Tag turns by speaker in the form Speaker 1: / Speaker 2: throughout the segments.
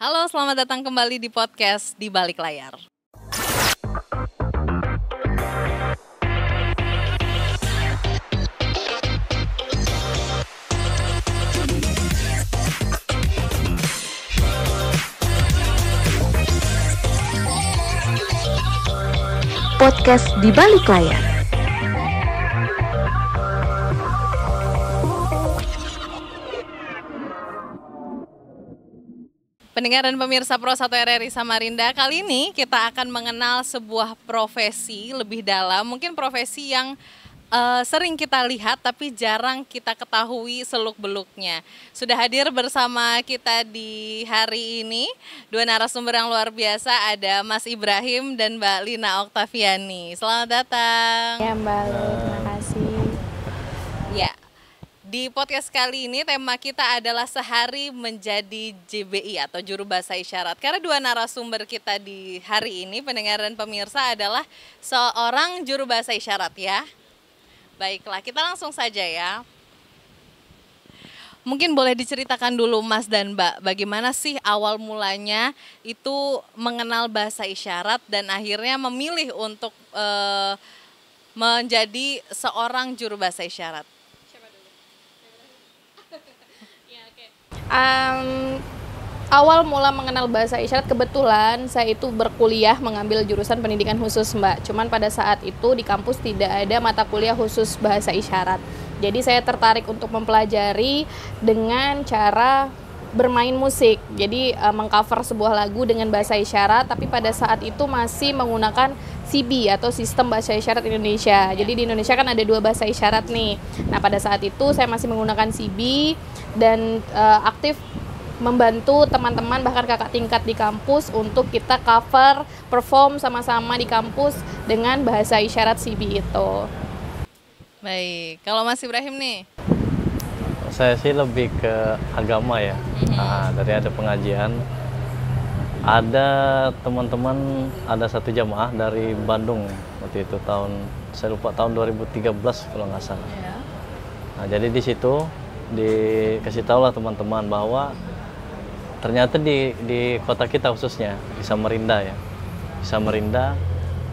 Speaker 1: Halo, selamat datang kembali di podcast Di Balik Layar.
Speaker 2: Podcast Di Balik Layar.
Speaker 1: Pendengar dan pemirsa Pro 1 RRI Samarinda, kali ini kita akan mengenal sebuah profesi lebih dalam, mungkin profesi yang sering kita lihat tapi jarang kita ketahui seluk-beluknya. Sudah hadir bersama kita di hari ini dua narasumber yang luar biasa, ada Mas Ibrahim dan Mbak Lina Oktaviani. Selamat datang.
Speaker 3: Ya Mbak Lu, terima kasih.
Speaker 1: Ya. Di podcast kali ini tema kita adalah sehari menjadi JBI atau juru bahasa isyarat. Karena dua narasumber kita di hari ini, pendengar dan pemirsa, adalah seorang juru bahasa isyarat ya. Baiklah, kita langsung saja ya. Mungkin boleh diceritakan dulu Mas dan Mbak, bagaimana sih awal mulanya itu mengenal bahasa isyarat dan akhirnya memilih untuk menjadi seorang juru bahasa isyarat?
Speaker 3: Awal mula mengenal bahasa isyarat, kebetulan saya itu berkuliah mengambil jurusan pendidikan khusus Mbak. Cuman pada saat itu di kampus tidak ada mata kuliah khusus bahasa isyarat. Jadi saya tertarik untuk mempelajari dengan cara bermain musik. Jadi mengcover sebuah lagu dengan bahasa isyarat, tapi pada saat itu masih menggunakan CB atau Sistem Bahasa Isyarat Indonesia. Jadi di Indonesia kan ada dua bahasa isyarat nih. Nah pada saat itu saya masih menggunakan CB dan aktif membantu teman-teman bahkan kakak tingkat di kampus untuk kita cover, perform sama-sama di kampus dengan bahasa isyarat CB itu.
Speaker 1: Baik, kalau Mas Ibrahim nih?
Speaker 4: Saya sih lebih ke agama ya. Dari ada pengajian, ada teman-teman, ada satu jamaah dari Bandung waktu itu saya lupa tahun 2013 kalau nggak salah.
Speaker 1: Ya.
Speaker 4: Nah, jadi di situ dikasih tahu lah teman-teman bahwa ternyata di kota kita khususnya di Samarinda ya, di Samarinda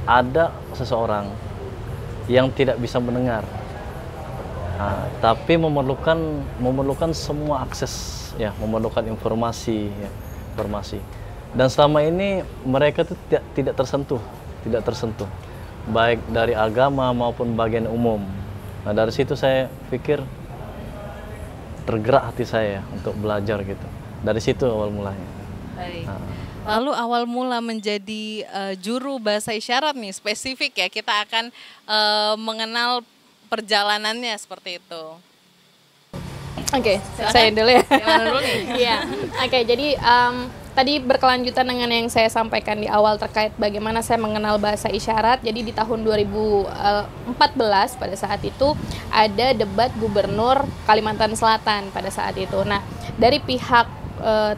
Speaker 4: ada seseorang yang tidak bisa mendengar. Nah, tapi memerlukan semua akses ya, memerlukan informasi ya, informasi. Dan selama ini mereka itu tidak tersentuh baik dari agama maupun bagian umum. Nah, dari situ saya pikir tergerak hati saya untuk belajar gitu. Dari situ awal mulanya.
Speaker 1: Baik. Lalu awal mula menjadi juru bahasa isyarat nih, spesifik ya, kita akan mengenal perjalanannya seperti itu.
Speaker 3: Oke, saya dulu ya.
Speaker 1: Gimana dulu nih?
Speaker 3: Iya. Oke, jadi tadi berkelanjutan dengan yang saya sampaikan di awal terkait bagaimana saya mengenal bahasa isyarat. Jadi di tahun 2014 pada saat itu ada debat gubernur Kalimantan Selatan pada saat itu. Nah, dari pihak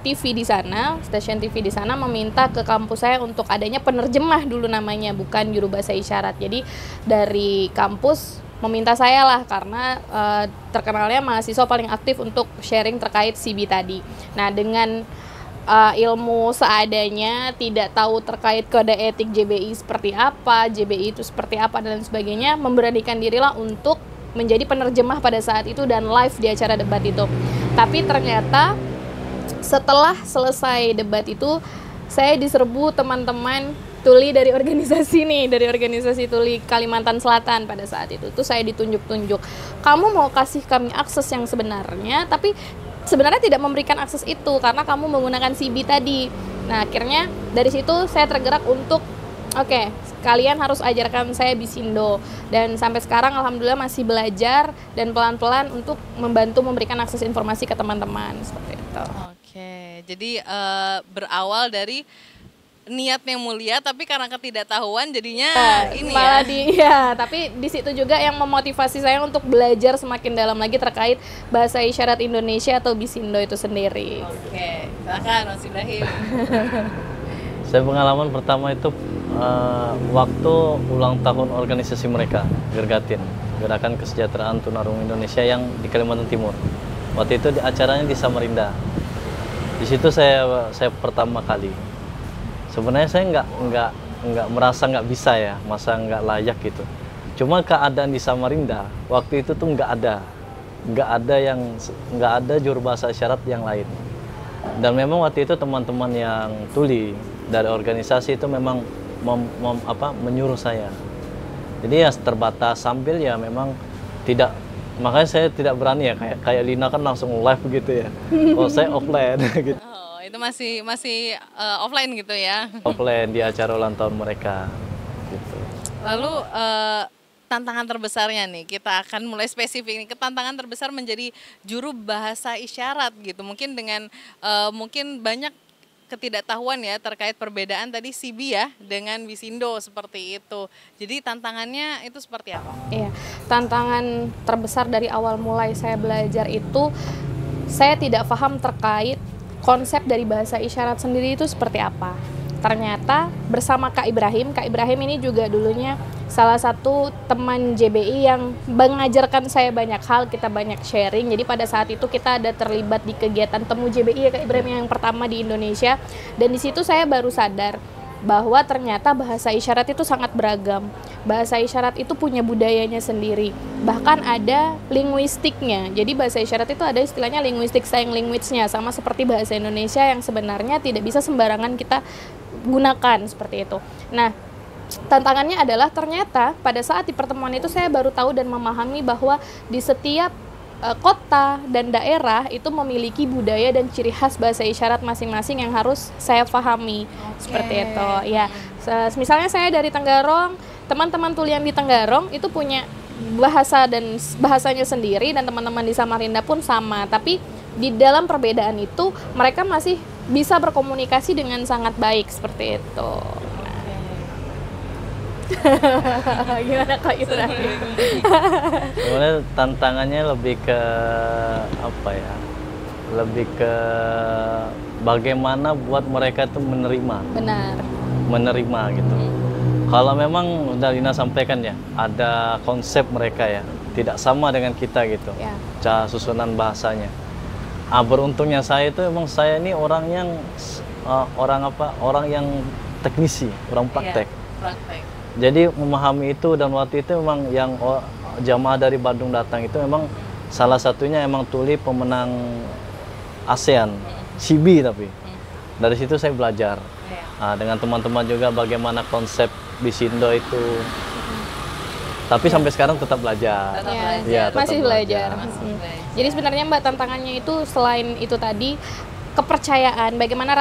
Speaker 3: TV di sana, stasiun TV di sana meminta ke kampus saya untuk adanya penerjemah dulu namanya, bukan juru bahasa isyarat. Jadi dari kampus meminta saya lah karena terkenalnya mahasiswa paling aktif untuk sharing terkait CB tadi. Nah, dengan ilmu seadanya, tidak tahu terkait kode etik JBI seperti apa, JBI itu seperti apa dan sebagainya, memberanikan dirilah untuk menjadi penerjemah pada saat itu dan live di acara debat itu. Tapi ternyata setelah selesai debat itu, saya diserbu teman-teman tuli dari organisasi tuli Kalimantan Selatan pada saat itu. Tuh saya ditunjuk-tunjuk, kamu mau kasih kami akses yang sebenarnya, tapi sebenarnya tidak memberikan akses itu karena kamu menggunakan CB tadi. Nah, akhirnya dari situ saya tergerak untuk oke, kalian harus ajarkan saya Bisindo. Dan sampai sekarang alhamdulillah masih belajar dan pelan-pelan untuk membantu memberikan akses informasi ke teman-teman seperti itu.
Speaker 1: Oke, jadi berawal dari niat yang mulia tapi karena ketidaktahuan jadinya ini ya.
Speaker 3: Tapi di situ juga yang memotivasi saya untuk belajar semakin dalam lagi terkait bahasa isyarat Indonesia atau Bisindo itu sendiri.
Speaker 1: Oke, silakan Mas Ibrahim.
Speaker 4: Saya pengalaman pertama itu waktu ulang tahun organisasi mereka, Gergatin, Gerakan Kesejahteraan Tunarungu Indonesia yang di Kalimantan Timur. Waktu itu acaranya di Samarinda. Di situ saya pertama kali. Sebenarnya saya nggak merasa nggak bisa ya, masa nggak layak gitu. Cuma keadaan di Samarinda waktu itu tuh nggak ada juru bahasa isyarat yang lain. Dan memang waktu itu teman-teman yang tuli dari organisasi itu memang menyuruh saya. Jadi ya terbatas sambil ya memang tidak, makanya saya tidak berani ya kayak Lina kan langsung live gitu ya. Oh saya offline gitu.
Speaker 1: Oh, itu masih offline gitu ya.
Speaker 4: Offline di acara ulang tahun mereka gitu.
Speaker 1: Lalu tantangan terbesarnya nih, kita akan mulai spesifik nih. Tantangan terbesar menjadi juru bahasa isyarat gitu. Mungkin dengan mungkin banyak ketidaktahuan ya terkait perbedaan tadi Sibi ya dengan Bisindo seperti itu. Jadi tantangannya itu seperti apa?
Speaker 3: Iya, tantangan terbesar dari awal mulai saya belajar itu, saya tidak paham terkait konsep dari bahasa isyarat sendiri itu seperti apa. Ternyata bersama Kak Ibrahim ini juga dulunya salah satu teman JBI yang mengajarkan saya banyak hal, kita banyak sharing. Jadi pada saat itu kita ada terlibat di kegiatan temu JBI ya Kak Ibrahim yang pertama di Indonesia. Dan di situ saya baru sadar bahwa ternyata bahasa isyarat itu sangat beragam. Bahasa isyarat itu punya budayanya sendiri. Bahkan ada linguistiknya. Jadi bahasa isyarat itu ada istilahnya linguistik sign language-nya, sama seperti bahasa Indonesia yang sebenarnya tidak bisa sembarangan kita gunakan seperti itu. Nah, tantangannya adalah ternyata pada saat di pertemuan itu saya baru tahu dan memahami bahwa di setiap kota dan daerah itu memiliki budaya dan ciri khas bahasa isyarat masing-masing yang harus saya pahami. Seperti itu ya. Misalnya saya dari Tenggarong, teman-teman tuli yang di Tenggarong itu punya bahasa dan bahasanya sendiri, dan teman-teman di Samarinda pun sama, tapi di dalam perbedaan itu mereka masih bisa berkomunikasi dengan sangat baik seperti itu. Gimana Kak Ibrahim?
Speaker 4: Sebenarnya tantangannya lebih ke apa ya? Lebih ke bagaimana buat mereka itu menerima gitu. Kalau memang udah Lina sampaikan ya, ada konsep mereka ya, tidak sama dengan kita gitu.
Speaker 3: Ya.
Speaker 4: Cara susunan bahasanya. Beruntungnya saya itu memang saya ini orang yang orang yang teknisi, orang praktek.
Speaker 1: Praktek.
Speaker 4: Jadi memahami itu, dan waktu itu memang yang jamaah dari Bandung datang itu memang salah satunya emang tuli pemenang ASEAN, Sibi tapi. Dari situ saya belajar. Dengan teman-teman juga bagaimana konsep Bisindo itu. Tapi sampai sekarang tetap belajar.
Speaker 3: Ya, masih belajar. Jadi sebenarnya Mbak, tantangannya itu selain itu tadi, kepercayaan, bagaimana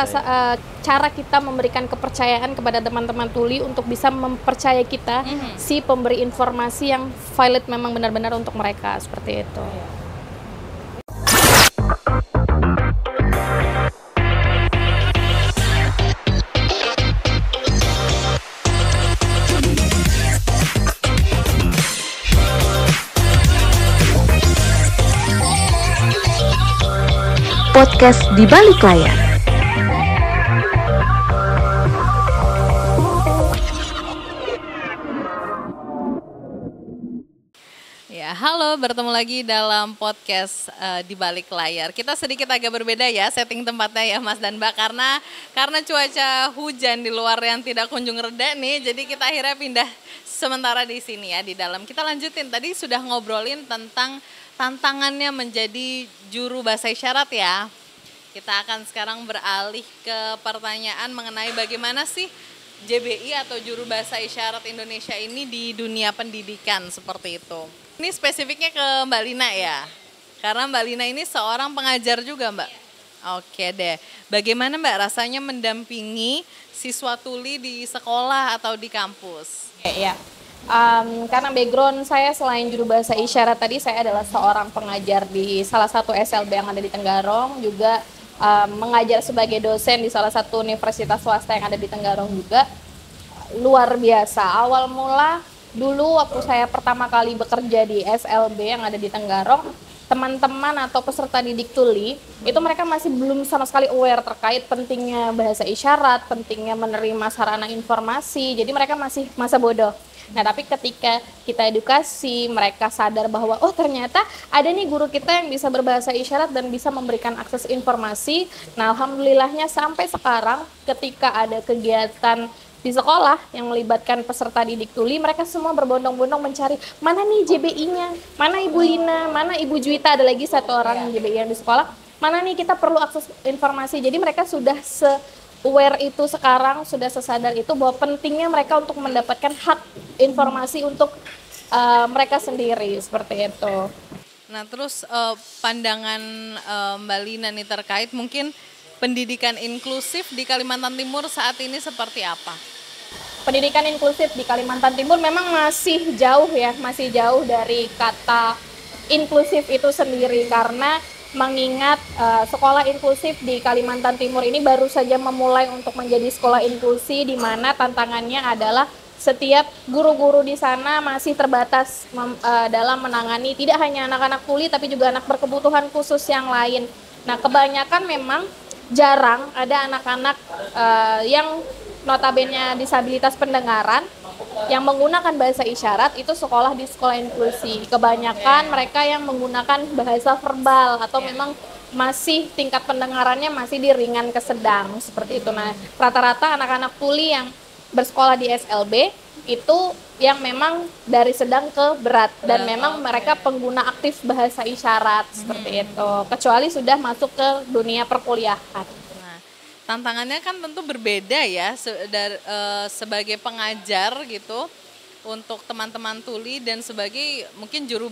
Speaker 3: cara kita memberikan kepercayaan kepada teman-teman tuli untuk bisa mempercayai kita, si pemberi informasi yang valid memang benar-benar untuk mereka, seperti itu.
Speaker 2: Podcast di balik layar.
Speaker 1: Ya, halo, bertemu lagi dalam podcast di balik layar. Kita sedikit agak berbeda ya setting tempatnya ya Mas dan Mbak, karena cuaca hujan di luar yang tidak kunjung reda nih, jadi kita akhirnya pindah sementara di sini ya di dalam. Kita lanjutin, tadi sudah ngobrolin tentang tantangannya menjadi juru bahasa isyarat ya. Kita akan sekarang beralih ke pertanyaan mengenai bagaimana sih JBI atau juru bahasa isyarat Indonesia ini di dunia pendidikan seperti itu. Ini spesifiknya ke Mbak Lina ya, karena Mbak Lina ini seorang pengajar juga Mbak. Oke deh, bagaimana Mbak rasanya mendampingi siswa tuli di sekolah atau di kampus?
Speaker 3: Ya. Karena background saya selain juru bahasa isyarat tadi, saya adalah seorang pengajar di salah satu SLB yang ada di Tenggarong, juga mengajar sebagai dosen di salah satu universitas swasta yang ada di Tenggarong juga. Luar biasa, awal mula dulu waktu saya pertama kali bekerja di SLB yang ada di Tenggarong, teman-teman atau peserta didik tuli itu mereka masih belum sama sekali aware terkait pentingnya bahasa isyarat, pentingnya menerima sarana informasi. Jadi mereka masih masa bodoh. Nah, tapi ketika kita edukasi, mereka sadar bahwa oh ternyata ada nih guru kita yang bisa berbahasa isyarat dan bisa memberikan akses informasi. Nah, alhamdulillahnya sampai sekarang ketika ada kegiatan di sekolah yang melibatkan peserta didik tuli, mereka semua berbondong-bondong mencari mana nih JBI-nya, mana Ibu Lina, mana Ibu Juwita, ada lagi satu orang JBI yang di sekolah, mana nih kita perlu akses informasi. Jadi mereka sudah se-aware itu sekarang, sudah sesadar itu bahwa pentingnya mereka untuk mendapatkan hak informasi untuk mereka sendiri, seperti itu.
Speaker 1: Nah, terus pandangan Mbak Lina nih terkait mungkin pendidikan inklusif di Kalimantan Timur saat ini seperti apa?
Speaker 3: Pendidikan inklusif di Kalimantan Timur memang masih jauh ya, masih jauh dari kata inklusif itu sendiri, karena mengingat sekolah inklusif di Kalimantan Timur ini baru saja memulai untuk menjadi sekolah inklusi, di mana tantangannya adalah setiap guru-guru di sana masih terbatas dalam menangani tidak hanya anak-anak tuli tapi juga anak berkebutuhan khusus yang lain. Nah, kebanyakan memang jarang ada anak-anak yang notabene disabilitas pendengaran yang menggunakan bahasa isyarat itu sekolah di sekolah inklusi. Kebanyakan mereka yang menggunakan bahasa verbal atau memang masih tingkat pendengarannya masih di ringan ke sedang, seperti itu. Nah, rata-rata anak-anak tuli yang bersekolah di SLB itu yang memang dari sedang ke berat dan memang mereka pengguna aktif bahasa isyarat, seperti itu, kecuali sudah masuk ke dunia perkuliahan.
Speaker 1: Nah, tantangannya kan tentu berbeda ya sebagai pengajar gitu untuk teman-teman tuli dan sebagai mungkin juru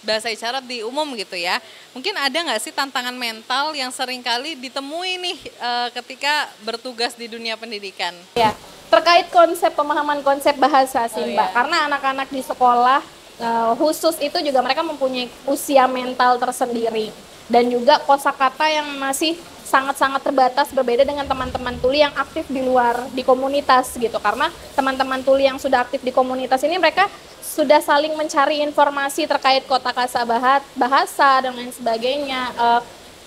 Speaker 1: bahasa isyarat di umum gitu ya. Mungkin ada nggak sih tantangan mental yang seringkali ditemui nih ketika bertugas di dunia pendidikan?
Speaker 3: Ya, terkait pemahaman konsep bahasa sih Mbak, karena anak-anak di sekolah khusus itu juga mereka mempunyai usia mental tersendiri dan juga kosakata yang masih sangat-sangat terbatas, berbeda dengan teman-teman tuli yang aktif di luar di komunitas gitu. Karena teman-teman tuli yang sudah aktif di komunitas ini mereka sudah saling mencari informasi terkait kotakasa bahasa dan lain sebagainya,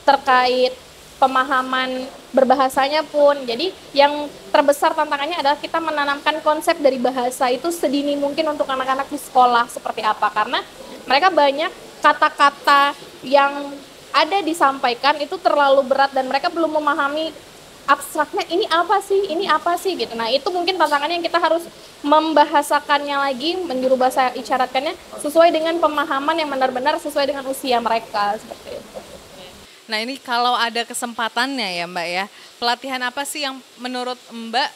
Speaker 3: terkait pemahaman berbahasanya pun. Jadi yang terbesar tantangannya adalah kita menanamkan konsep dari bahasa itu sedini mungkin untuk anak-anak di sekolah seperti apa, karena mereka banyak kata-kata yang ada disampaikan itu terlalu berat dan mereka belum memahami abstraknya ini apa sih gitu. Nah, itu mungkin tantangannya yang kita harus membahasakannya lagi, menjuru bahasa isyaratkannya sesuai dengan pemahaman yang benar-benar sesuai dengan usia mereka, seperti itu.
Speaker 1: Nah, ini kalau ada kesempatannya ya Mbak ya, pelatihan apa sih yang menurut Mbak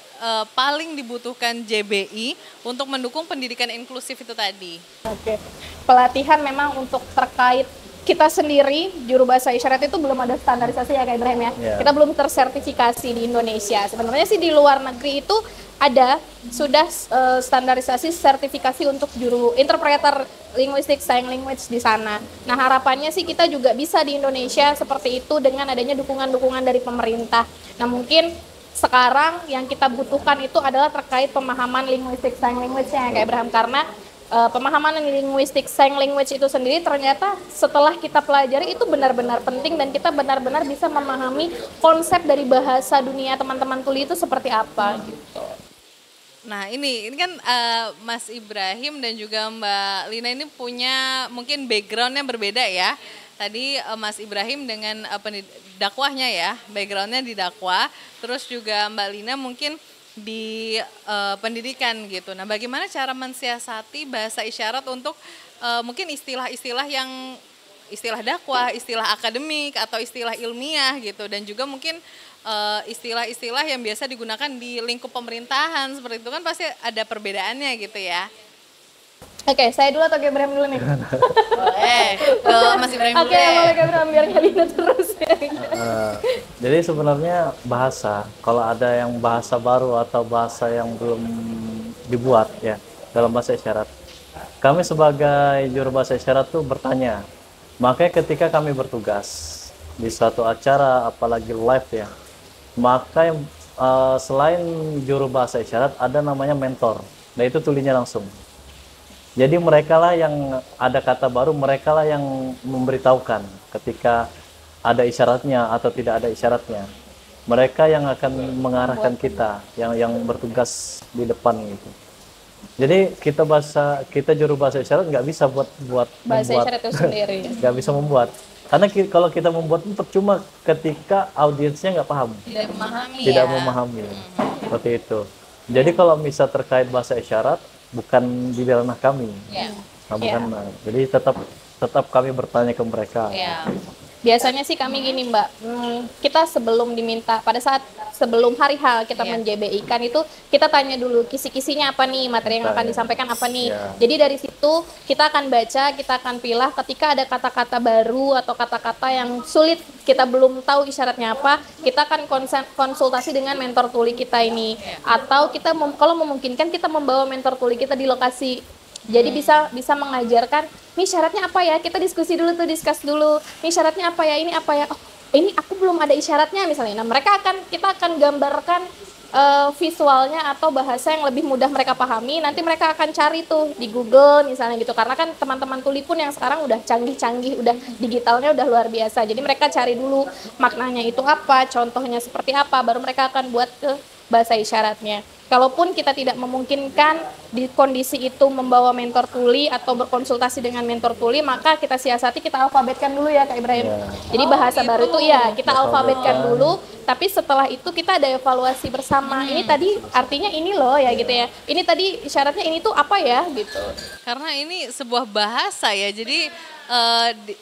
Speaker 1: paling dibutuhkan JBI untuk mendukung pendidikan inklusif itu tadi?
Speaker 3: Oke, pelatihan memang untuk terkait kita sendiri, juru bahasa isyarat itu belum ada standarisasi ya Kak Ibrahim ya. Yeah. Kita belum tersertifikasi di Indonesia. Sebenarnya sih di luar negeri itu ada, sudah standarisasi sertifikasi untuk juru interpreter linguistik sign language di sana. Nah, harapannya sih kita juga bisa di Indonesia seperti itu dengan adanya dukungan-dukungan dari pemerintah. Nah, mungkin sekarang yang kita butuhkan itu adalah terkait pemahaman linguistik sign language-nya Kak Ibrahim, karena pemahaman linguistik sign language itu sendiri ternyata setelah kita pelajari itu benar-benar penting dan kita benar-benar bisa memahami konsep dari bahasa dunia teman-teman tuli itu seperti apa gitu.
Speaker 1: Nah, ini kan Mas Ibrahim dan juga Mbak Lina ini punya mungkin background yang berbeda ya. Tadi Mas Ibrahim dengan dakwahnya ya, backgroundnya di dakwah, terus juga Mbak Lina mungkin di pendidikan gitu. Nah, bagaimana cara mensiasati bahasa isyarat untuk mungkin istilah-istilah yang istilah dakwah, istilah akademik atau istilah ilmiah gitu, dan juga mungkin istilah-istilah yang biasa digunakan di lingkup pemerintahan seperti itu kan pasti ada perbedaannya gitu ya.
Speaker 3: Oke, saya dulu atau Kak Ibrahim dulu nih?
Speaker 1: Boleh, Mas Ibrahim dulu.
Speaker 3: Oke, boleh Kak Ibrahim biar Kak Lina terus ya.
Speaker 4: Jadi sebenarnya bahasa, kalau ada yang bahasa baru atau bahasa yang belum dibuat ya dalam bahasa isyarat, kami sebagai juru bahasa isyarat tuh bertanya. Makanya ketika kami bertugas di suatu acara, apalagi live ya, maka selain juru bahasa isyarat ada namanya mentor. Nah, itu tulinya langsung. Jadi mereka lah yang ada kata baru, mereka lah yang memberitahukan ketika ada isyaratnya atau tidak ada isyaratnya. Mereka yang akan mengarahkan kita, yang bertugas di depan gitu. Jadi kita juru bahasa isyarat nggak bisa buat
Speaker 3: Bahasa
Speaker 4: membuat,
Speaker 3: isyarat itu sendiri.
Speaker 4: nggak bisa membuat. Karena kalau kita membuat itu percuma ketika audiensnya nggak paham,
Speaker 1: Tidak memahami
Speaker 4: tidak
Speaker 1: ya.
Speaker 4: memahami, seperti itu. Jadi kalau misal terkait bahasa isyarat, bukan di ranah kami,
Speaker 1: Ya.
Speaker 4: bukan. Jadi tetap kami bertanya ke mereka.
Speaker 1: Ya.
Speaker 3: Biasanya sih kami gini Mbak, kita sebelum diminta, pada saat sebelum hari H kita men-JBI kan itu kita tanya dulu kisi-kisinya apa nih, materi yang akan disampaikan apa nih.
Speaker 4: Ya.
Speaker 3: Jadi dari situ kita akan baca, kita akan pilah ketika ada kata-kata baru atau kata-kata yang sulit, kita belum tahu isyaratnya apa, kita akan konsultasi dengan mentor tuli kita ini. Atau kita kalau memungkinkan kita membawa mentor tuli kita di lokasi. Jadi bisa mengajarkan, nih syaratnya apa ya? Kita diskusi dulu tuh, discuss dulu. Nih syaratnya apa ya? Ini apa ya? Oh, ini aku belum ada isyaratnya misalnya. Nah, kita akan gambarkan visualnya atau bahasa yang lebih mudah mereka pahami. Nanti mereka akan cari tuh di Google misalnya gitu. Karena kan teman-teman tuli pun yang sekarang udah canggih-canggih, udah digitalnya udah luar biasa. Jadi mereka cari dulu maknanya itu apa, contohnya seperti apa, baru mereka akan buat ke bahasa isyaratnya. Kalaupun kita tidak memungkinkan di kondisi itu membawa mentor tuli atau berkonsultasi dengan mentor tuli, maka kita siasati, kita alfabetkan dulu ya Kak Ibrahim.
Speaker 4: Ya.
Speaker 3: Jadi bahasa baru itu ya kita alfabetkan
Speaker 4: Alfabetkan.
Speaker 3: dulu, tapi setelah itu kita ada evaluasi bersama. Ini tadi artinya ini loh ya gitu ya. Ini tadi syaratnya ini tuh apa ya gitu.
Speaker 1: Karena ini sebuah bahasa ya, jadi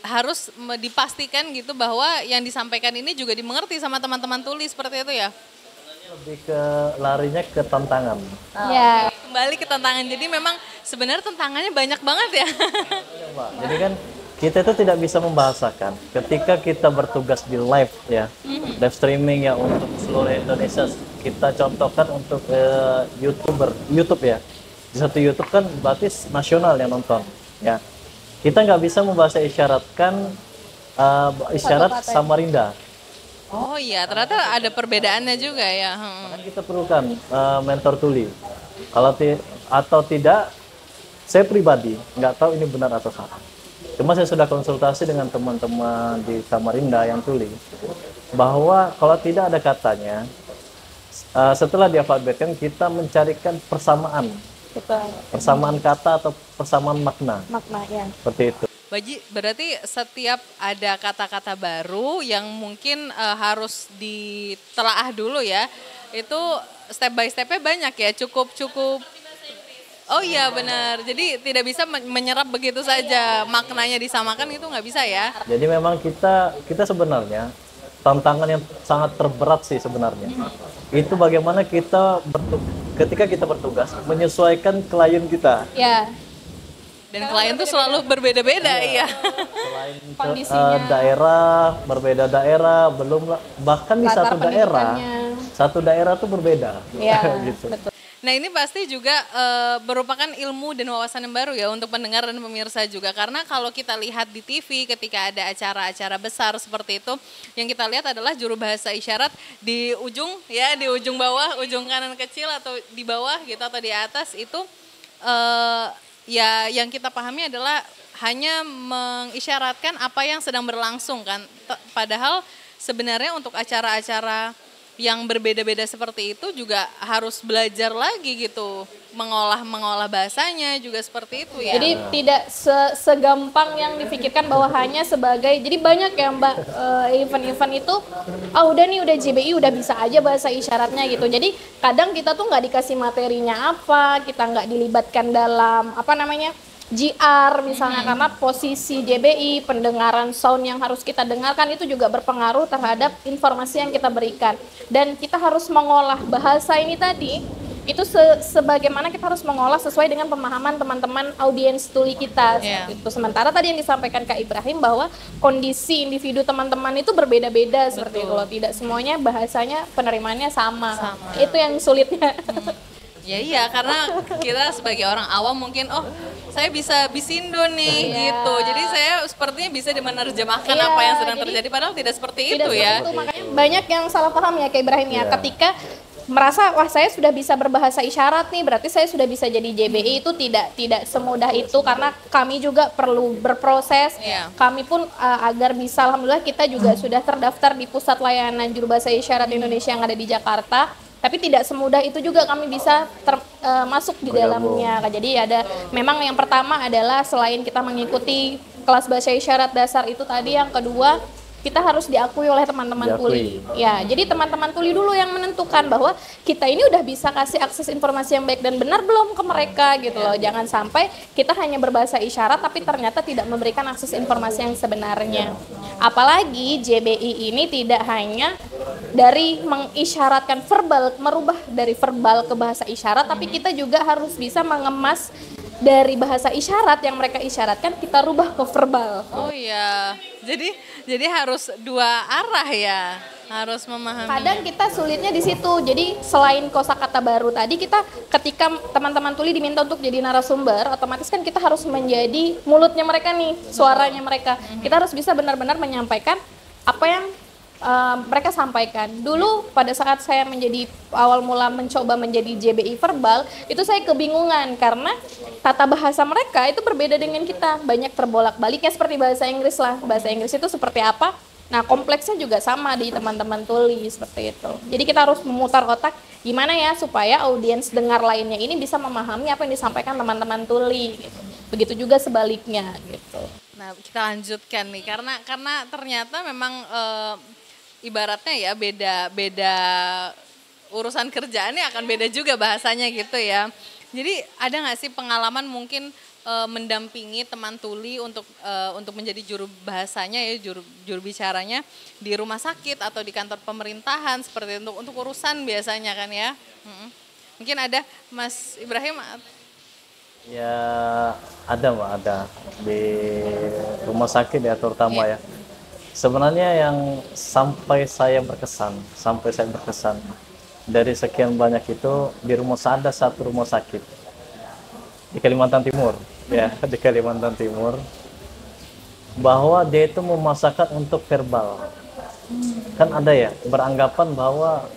Speaker 1: harus dipastikan gitu bahwa yang disampaikan ini juga dimengerti sama teman-teman tuli seperti itu ya.
Speaker 4: Lebih ke larinya ke tantangan.
Speaker 3: Ya.
Speaker 1: Kembali ke tantangan, jadi memang sebenarnya tantangannya banyak banget ya.
Speaker 4: Mbak. Jadi kan kita itu tidak bisa membahasakan. Ketika kita bertugas di live ya, live streaming ya untuk seluruh Indonesia, kita contohkan untuk YouTube ya. Di satu YouTube kan berarti nasional yang nonton. Ya, kita nggak bisa membahasa isyaratkan isyarat
Speaker 3: kata.
Speaker 4: Samarinda.
Speaker 1: Oh iya, ternyata ada perbedaannya juga ya.
Speaker 4: Kan kita perlukan mentor tuli. Kalau atau tidak, saya pribadi nggak tahu ini benar atau salah. Cuma saya sudah konsultasi dengan teman-teman di Samarinda yang tuli, bahwa kalau tidak ada katanya, setelah dialfabetkan kita mencarikan persamaan,
Speaker 3: Betul.
Speaker 4: persamaan kata atau persamaan makna,
Speaker 3: Makna ya.
Speaker 4: seperti itu.
Speaker 1: Baji, berarti setiap ada kata-kata baru yang mungkin harus ditelaah dulu ya, itu step by stepnya banyak ya, cukup. Oh iya benar, jadi tidak bisa menyerap begitu saja, maknanya disamakan itu nggak bisa ya.
Speaker 4: Jadi memang kita sebenarnya tantangan yang sangat terberat sih sebenarnya. Itu bagaimana ketika kita bertugas menyesuaikan klien kita.
Speaker 3: Ya.
Speaker 1: Dan klien tuh selalu berbeda-beda ya.
Speaker 4: Selain
Speaker 3: Kondisinya.
Speaker 4: daerah, berbeda daerah, bahkan di
Speaker 3: Latar
Speaker 4: satu daerah tuh berbeda.
Speaker 3: Ya,
Speaker 4: Gitu.
Speaker 3: betul.
Speaker 1: Nah ini pasti juga merupakan ilmu dan wawasan yang baru ya untuk pendengar dan pemirsa juga. Karena kalau kita lihat di TV ketika ada acara-acara besar seperti itu, yang kita lihat adalah juru bahasa isyarat di ujung ya, di ujung bawah, ujung kanan kecil atau di bawah gitu atau di atas itu ya yang kita pahami adalah hanya mengisyaratkan apa yang sedang berlangsung kan. Padahal sebenarnya untuk acara-acara yang berbeda-beda seperti itu juga harus belajar lagi gitu, mengolah bahasanya juga seperti itu ya.
Speaker 3: Jadi tidak segampang yang dipikirkan bahwa hanya sebagai, jadi banyak ya Mbak event-event itu, udah nih udah JBI udah bisa aja bahasa isyaratnya gitu. Jadi kadang kita tuh nggak dikasih materinya apa, kita nggak dilibatkan dalam apa namanya GR misalnya, karena posisi JBI, pendengaran sound yang harus kita dengarkan itu juga berpengaruh terhadap informasi yang kita berikan. Dan kita harus mengolah bahasa ini tadi, itu sebagaimana kita harus mengolah sesuai dengan pemahaman teman-teman audiens tuli kita.
Speaker 1: Yeah.
Speaker 3: Itu sementara tadi yang disampaikan Kak Ibrahim bahwa kondisi individu teman-teman itu berbeda-beda seperti itu loh. Tidak semuanya bahasanya penerimaannya sama. Itu yang sulitnya.
Speaker 1: Ya iya, karena kita sebagai orang awam mungkin saya bisa bisindo nih gitu. Jadi saya sepertinya bisa menerjemahkan apa yang sedang terjadi, padahal tidak seperti itu
Speaker 3: Tidak
Speaker 1: ya.
Speaker 3: seperti itu, makanya banyak yang salah paham ya Kak Ibrahim ya. Ketika merasa wah saya sudah bisa berbahasa isyarat nih, berarti saya sudah bisa jadi JBI. Itu tidak semudah itu, karena kami juga perlu berproses. Kami pun agar bisa, alhamdulillah kita juga sudah terdaftar di Pusat Layanan Juru Bahasa Isyarat Indonesia yang ada di Jakarta. Tapi tidak semudah itu juga kami bisa masuk di dalamnya. Jadi memang yang pertama adalah selain kita mengikuti kelas bahasa isyarat dasar itu tadi, yang kedua kita harus diakui oleh teman-teman tuli. Ya, jadi teman-teman tuli dulu yang menentukan bahwa kita ini udah bisa kasih akses informasi yang baik dan benar belum ke mereka gitu loh. Jangan sampai kita hanya berbahasa isyarat tapi ternyata tidak memberikan akses informasi yang sebenarnya. Apalagi JBI ini tidak hanya dari mengisyaratkan verbal, merubah dari verbal ke bahasa isyarat, tapi kita juga harus bisa mengemas dari bahasa isyarat yang mereka isyaratkan kita rubah ke verbal.
Speaker 1: Oh iya, jadi harus dua arah ya, harus memahami.
Speaker 3: Kadang kita sulitnya di situ. Jadi selain kosakata baru tadi, kita ketika teman-teman tuli diminta untuk jadi narasumber, otomatis kan kita harus menjadi mulutnya mereka nih, suaranya mereka. Kita harus bisa benar-benar menyampaikan apa yang mereka sampaikan. Dulu pada saat saya menjadi awal mula mencoba menjadi JBI verbal, itu saya kebingungan karena tata bahasa mereka itu berbeda dengan kita. Banyak terbolak-baliknya seperti bahasa Inggris lah. Bahasa Inggris itu seperti apa? Nah, kompleksnya juga sama di teman-teman tuli seperti itu. Jadi kita harus memutar otak gimana ya supaya audiens dengar lainnya ini bisa memahami apa yang disampaikan teman-teman tuli gitu. Begitu juga sebaliknya gitu.
Speaker 1: Nah, kita lanjutkan nih karena ternyata memang ibaratnya ya beda urusan kerjaannya akan beda juga bahasanya gitu ya. Jadi ada nggak sih pengalaman mungkin mendampingi teman tuli untuk menjadi juru bahasanya ya, juru bicaranya di rumah sakit atau di kantor pemerintahan seperti untuk urusan biasanya kan ya. Mungkin ada Mas Ibrahim?
Speaker 4: Ya ada Mbak, ada di rumah sakit ya terutama ya. Sebenarnya yang sampai saya berkesan dari sekian banyak itu ada satu rumah sakit di Kalimantan Timur ya, di Kalimantan Timur, bahwa dia itu memasakkan untuk verbal. Kan ada ya beranggapan bahwa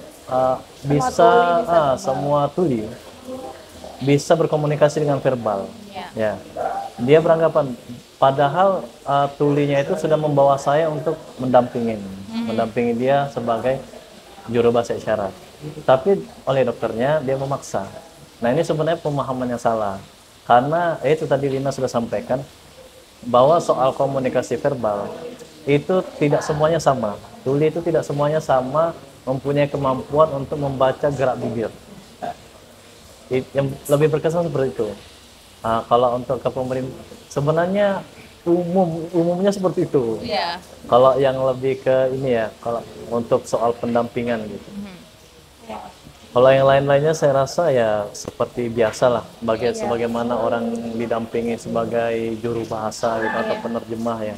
Speaker 4: semua tuli bisa berkomunikasi dengan verbal. Ya. Dia beranggapan padahal tulinya itu sudah membawa saya untuk mendampingi dia sebagai juru bahasa isyarat. Tapi oleh dokternya dia memaksa. Nah, ini sebenarnya pemahaman yang salah. Karena itu tadi Lina sudah sampaikan bahwa soal komunikasi verbal itu tidak semuanya sama. Tuli itu tidak semuanya sama mempunyai kemampuan untuk membaca gerak bibir. Yang lebih berkesan seperti itu. Kalau untuk ke pemerintah sebenarnya umumnya seperti itu.
Speaker 1: Yeah.
Speaker 4: Kalau yang lebih ke ini ya, kalau untuk soal pendampingan gitu. Kalau yang lain-lainnya saya rasa ya seperti biasa lah, sebagaimana orang didampingi sebagai juru bahasa gitu, atau penerjemah ya.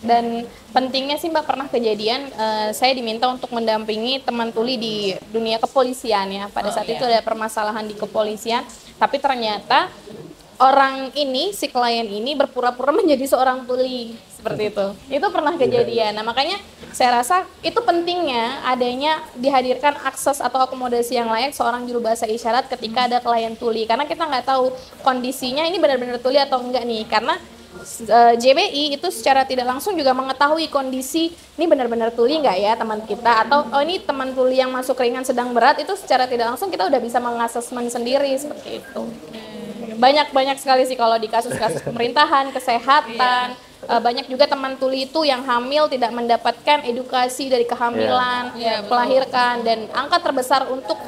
Speaker 3: Dan pentingnya sih Mbak, pernah kejadian saya diminta untuk mendampingi teman tuli di dunia kepolisian ya. Pada saat itu ada permasalahan di kepolisian, tapi ternyata orang ini, si klien ini berpura-pura menjadi seorang tuli seperti itu. Itu pernah kejadian. Nah, makanya saya rasa itu pentingnya adanya dihadirkan akses atau akomodasi yang layak seorang juru bahasa isyarat ketika ada klien tuli. Karena kita nggak tahu kondisinya ini benar-benar tuli atau enggak nih. Karena JBI itu secara tidak langsung juga mengetahui kondisi ini benar-benar tuli nggak ya teman kita, atau ini teman tuli yang masuk ringan sedang berat, itu secara tidak langsung kita udah bisa mengasesmen sendiri seperti itu. Banyak sekali sih kalau di kasus-kasus pemerintahan, kesehatan, banyak juga teman tuli itu yang hamil tidak mendapatkan edukasi dari kehamilan, melahirkan, dan angka terbesar untuk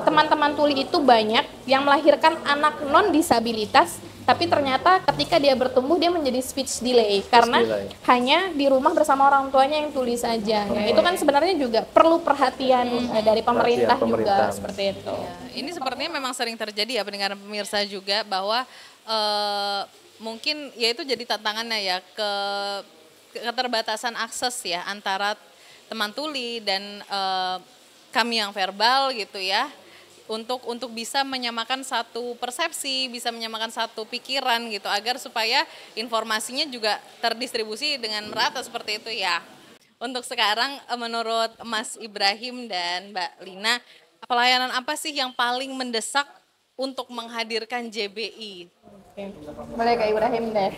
Speaker 3: teman-teman tuli itu banyak yang melahirkan anak non disabilitas, tapi ternyata ketika dia bertumbuh dia menjadi speech delay karena hanya di rumah bersama orang tuanya yang tuli saja. Ya, itu kan sebenarnya juga perlu perhatian dari pemerintah juga seperti itu.
Speaker 1: Ya, ini sepertinya memang sering terjadi ya pendengar pemirsa juga bahwa mungkin ya itu jadi tantangannya ya keterbatasan akses ya antara teman tuli dan kami yang verbal gitu ya. Untuk bisa menyamakan satu persepsi, bisa menyamakan satu pikiran gitu, agar supaya informasinya juga terdistribusi dengan merata seperti itu ya. Untuk sekarang menurut Mas Ibrahim dan Mbak Lina, pelayanan apa sih yang paling mendesak untuk menghadirkan JBI?
Speaker 3: Oke. Boleh Kak Ibrahim deh.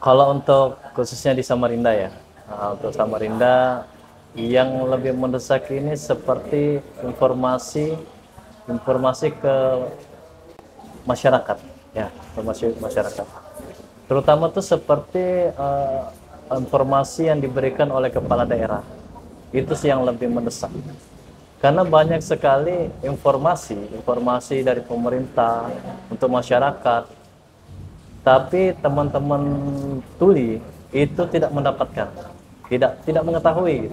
Speaker 4: Kalau untuk khususnya di Samarinda ya, untuk Samarinda yang lebih mendesak ini seperti informasi ke masyarakat, ya, informasi masyarakat. Terutama tuh seperti informasi yang diberikan oleh kepala daerah, itu sih yang lebih mendesak. Karena banyak sekali informasi dari pemerintah untuk masyarakat, tapi teman-teman tuli itu tidak mendapatkan, tidak mengetahui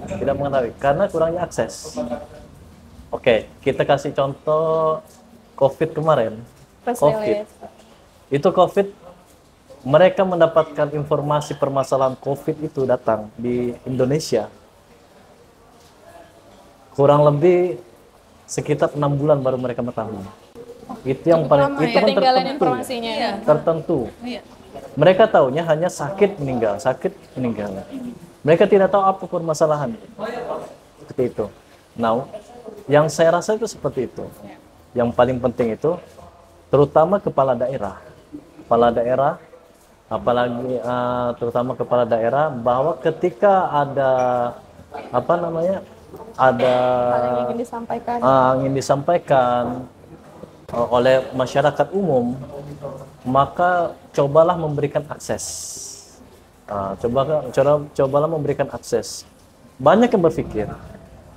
Speaker 4: karena kurangnya akses. Oke, kita kasih contoh COVID kemarin. COVID, mereka mendapatkan informasi permasalahan COVID itu datang di Indonesia kurang lebih sekitar 6 bulan baru mereka mengetahui. Itu yang paling itu kan tertentu.
Speaker 1: Iya.
Speaker 4: Mereka taunya hanya sakit meninggal. Mereka tidak tahu apa permasalahan. Seperti itu. Nah, yang saya rasa itu seperti itu. Yang paling penting itu terutama kepala daerah, apalagi terutama kepala daerah, bahwa ketika ada ingin disampaikan oleh masyarakat umum, maka cobalah memberikan akses. Cobalah memberikan akses. Banyak yang berpikir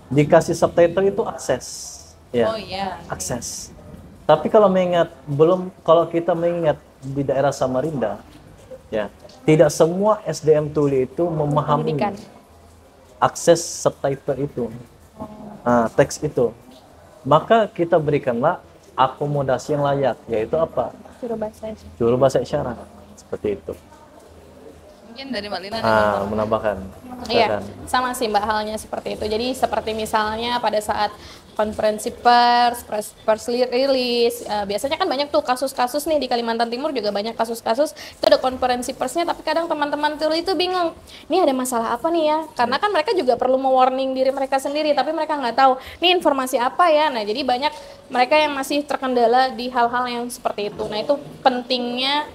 Speaker 4: dikasih subtitle itu akses, ya, akses. Tapi kalau kita mengingat di daerah Samarinda, ya, tidak semua SDM tuli itu memahami akses subtitle itu, teks itu. Maka kita berikanlah akomodasi yang layak, yaitu apa? Juru bahasa isyarat, seperti itu.
Speaker 1: Mungkin dari Mbak Lina
Speaker 4: menambahkan.
Speaker 3: Iya, sama sih Mbak, halnya seperti itu. Jadi seperti misalnya pada saat konferensi pers rilis, biasanya kan banyak tuh kasus-kasus nih di Kalimantan Timur, juga banyak kasus-kasus itu ada konferensi persnya, tapi kadang teman-teman tuli itu bingung, ini ada masalah apa nih ya, karena kan mereka juga perlu mewarning diri mereka sendiri, tapi mereka nggak tahu ini informasi apa ya. Nah, jadi banyak mereka yang masih terkendala di hal-hal yang seperti itu. Nah, itu pentingnya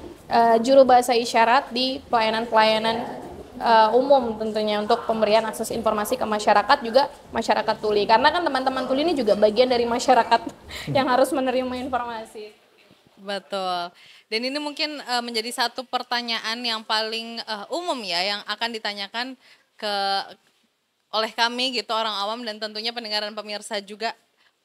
Speaker 3: juru bahasa isyarat di pelayanan-pelayanan umum tentunya, untuk pemberian akses informasi ke masyarakat, juga masyarakat tuli, karena kan teman-teman tuli ini juga bagian dari masyarakat yang harus menerima informasi.
Speaker 1: Betul. Dan ini mungkin menjadi satu pertanyaan yang paling umum ya, yang akan ditanyakan oleh kami gitu, orang awam, dan tentunya pendengar dan pemirsa juga.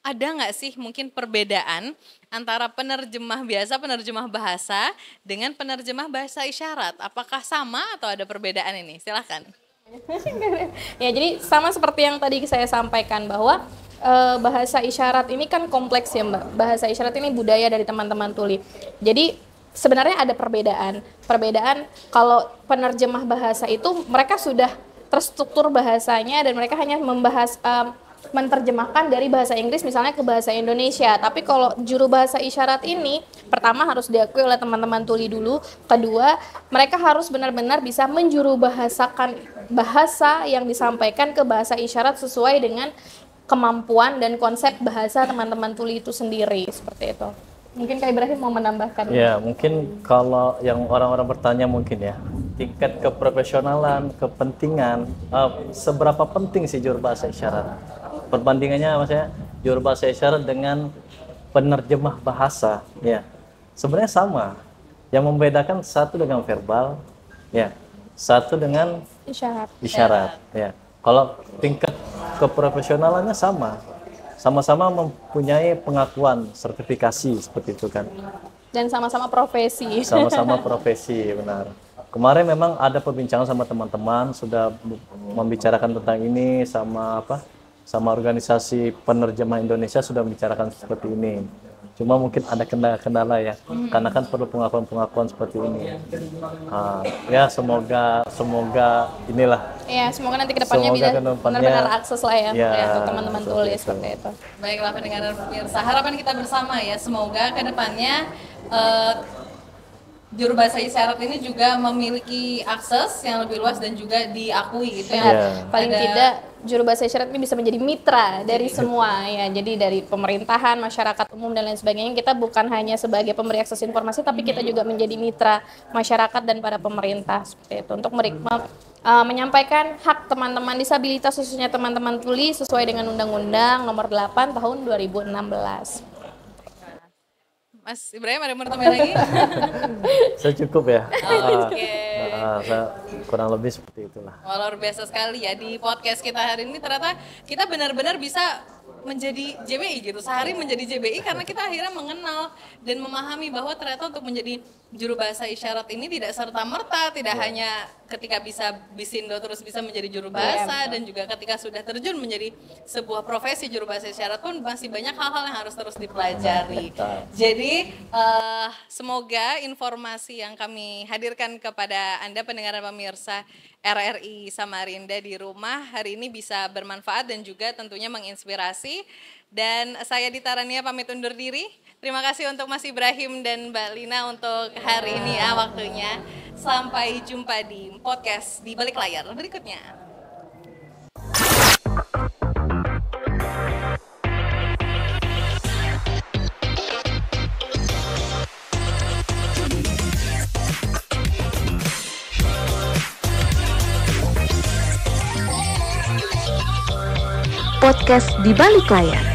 Speaker 1: Ada nggak sih mungkin perbedaan antara penerjemah biasa, penerjemah bahasa dengan penerjemah bahasa isyarat? Apakah sama atau ada perbedaan ini? Silahkan.
Speaker 3: Ya, jadi sama seperti yang tadi saya sampaikan, bahwa bahasa isyarat ini kan kompleks ya Mbak. Bahasa isyarat ini budaya dari teman-teman tuli. Jadi sebenarnya ada perbedaan. Kalau penerjemah bahasa itu mereka sudah terstruktur bahasanya, dan mereka hanya menerjemahkan dari bahasa Inggris misalnya ke bahasa Indonesia. Tapi kalau juru bahasa isyarat ini, pertama harus diakui oleh teman-teman tuli dulu, kedua mereka harus benar-benar bisa menjuru bahasakan bahasa yang disampaikan ke bahasa isyarat sesuai dengan kemampuan dan konsep bahasa teman-teman tuli itu sendiri, seperti itu. Mungkin Kak Ibrahim mau menambahkan?
Speaker 4: Ya, mungkin kalau yang orang-orang bertanya mungkin ya, tingkat keprofesionalan, kepentingan, seberapa penting sih juru bahasa isyarat? Perbandingannya maksudnya juru bahasa isyarat dengan penerjemah bahasa, ya, sebenarnya sama. Yang membedakan satu dengan verbal, ya, satu dengan isyarat, ya. Kalau tingkat keprofesionalannya sama-sama mempunyai pengakuan sertifikasi, seperti itu kan.
Speaker 3: Dan sama-sama profesi.
Speaker 4: Sama-sama profesi, benar. Kemarin memang ada perbincangan sama teman-teman, sudah membicarakan tentang ini sama organisasi penerjemah Indonesia, sudah membicarakan seperti ini. Cuma mungkin ada kendala-kendala ya, karena kan perlu pengakuan-pengakuan seperti ini. Ya, semoga inilah.
Speaker 3: Ya, semoga nanti kedepannya bisa benar-benar akses lah ya, untuk teman-teman tulis seperti itu.
Speaker 1: Baiklah pendengar dan pemirsa, harapan kita bersama ya, semoga kedepannya juru bahasa isyarat ini juga memiliki akses yang lebih luas dan juga diakui gitu ya.
Speaker 3: Paling tidak Juru Bahasa Isyarat ini bisa menjadi mitra dari semua ya. Jadi dari pemerintahan, masyarakat umum dan lain sebagainya. Kita bukan hanya sebagai pemberi akses informasi, tapi kita juga menjadi mitra masyarakat dan para pemerintah seperti itu untuk menyampaikan hak teman-teman disabilitas, khususnya teman-teman tuli, sesuai dengan Undang-Undang Nomor 8 Tahun 2016.
Speaker 1: Mas Ibrahim ada yang mau ditambahin lagi?
Speaker 4: Saya cukup ya.
Speaker 1: Oke.
Speaker 4: Saya kurang lebih seperti itulah.
Speaker 1: Wah, luar biasa sekali ya, di podcast kita hari ini ternyata kita benar-benar bisa menjadi JBI gitu, sehari menjadi JBI karena kita akhirnya mengenal dan memahami bahwa ternyata untuk menjadi juru bahasa isyarat ini tidak serta-merta, tidak hanya ketika bisa bisindo terus bisa menjadi juru bahasa, dan juga ketika sudah terjun menjadi sebuah profesi juru bahasa isyarat pun masih banyak hal-hal yang harus terus dipelajari. Jadi semoga informasi yang kami hadirkan kepada Anda pendengar dan pemirsa RRI Samarinda di rumah hari ini bisa bermanfaat dan juga tentunya menginspirasi. Dan saya Dita Rania pamit undur diri. Terima kasih untuk Mas Ibrahim dan Mbak Lina untuk hari ini ya waktunya. Sampai jumpa di podcast di balik layar berikutnya.
Speaker 2: Podcast di balik layar.